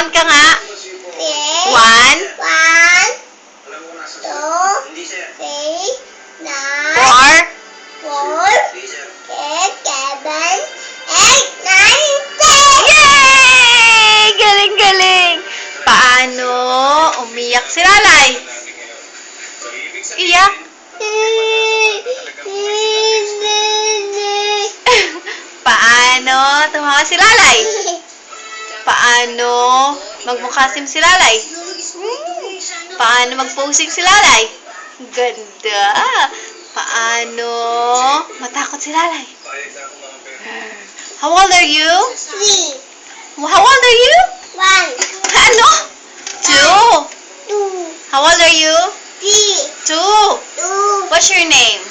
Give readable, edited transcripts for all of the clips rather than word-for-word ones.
Count ka nga. 1, 2, 3, 9, 4, 10. Yay! Galing-galing! Paano umiyak si Lalay? Iyak? Paano tumawa si Lalay? Paano magmukhasim si Lalay? Paano magposing si Lalay? Ganda! Paano matakot si Lalay? How old are you? 3, How old are you? 1, Ano? 2. 2, How old are you? 3, 2. 2, What's your name?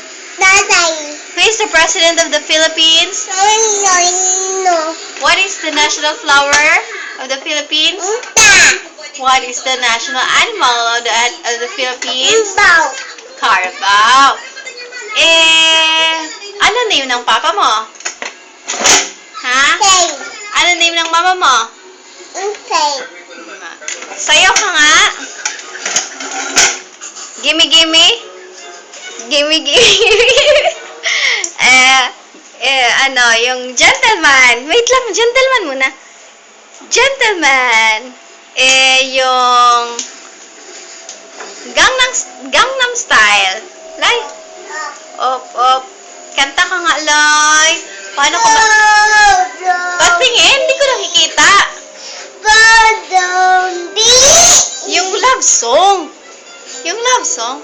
Nanay. Who is the President of the Philippines? No. What is the national flower of the Philippines? What is the national animal of the Philippines? Imbaw. Carabao. Ano name ng papa mo? Ha? Say. Ano name ng mama mo? Say. Sayaw ka nga. Gimme, gimme. Gimme, gimme. Yung gentleman. Wait lang, gentleman muna. Gentleman. Yung Gangnam Style. Lay. Op. Kanta ka nga, Lay. Paano ko ba? Patingin, hindi ko nakikita. Yung love song. Yung love song.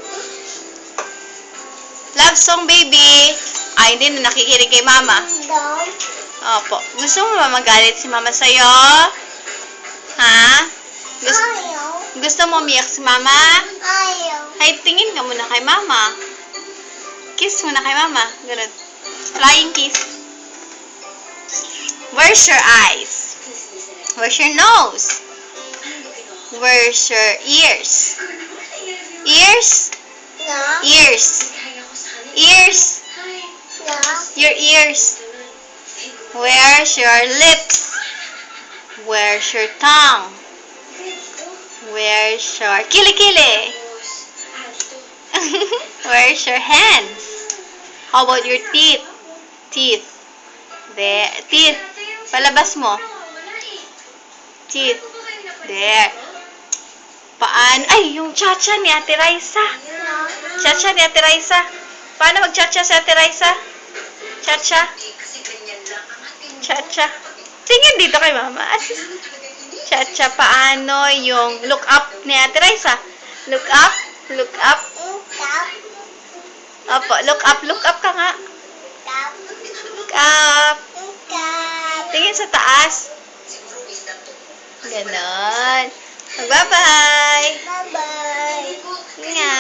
Love song, baby. Ay, hindi na nakikinig kay mama. Opo. Gusto mo ba magalit si mama sa'yo? Ha? Gusto mo umiyak si mama? Ay, tingin ka muna kay mama. Kiss muna kay mama. Ganun. Flying kiss. Where's your eyes? Where's your nose? Where's your ears? Ears? Ears. Ears. Your ears. Where's your lips? Where's your tongue? Where's your kilikili? Where's your hands? How about your teeth? Teeth. There. Teeth. Palabas mo. Teeth. There. Ay, yung cha-cha ni Ate Raisa. Cha-cha ni Ate Raisa. Paano mag-cha-cha si Ate Raisa? Cha-cha. Cha-cha. Tingin dito kay mama. Cha-cha, paano yung look up ni Ate Raisa? Look up. Look up. Opo, look up. Look up ka nga. Look up. Tingin sa taas. Ganon. Bye-bye. Bye-bye. Ingat.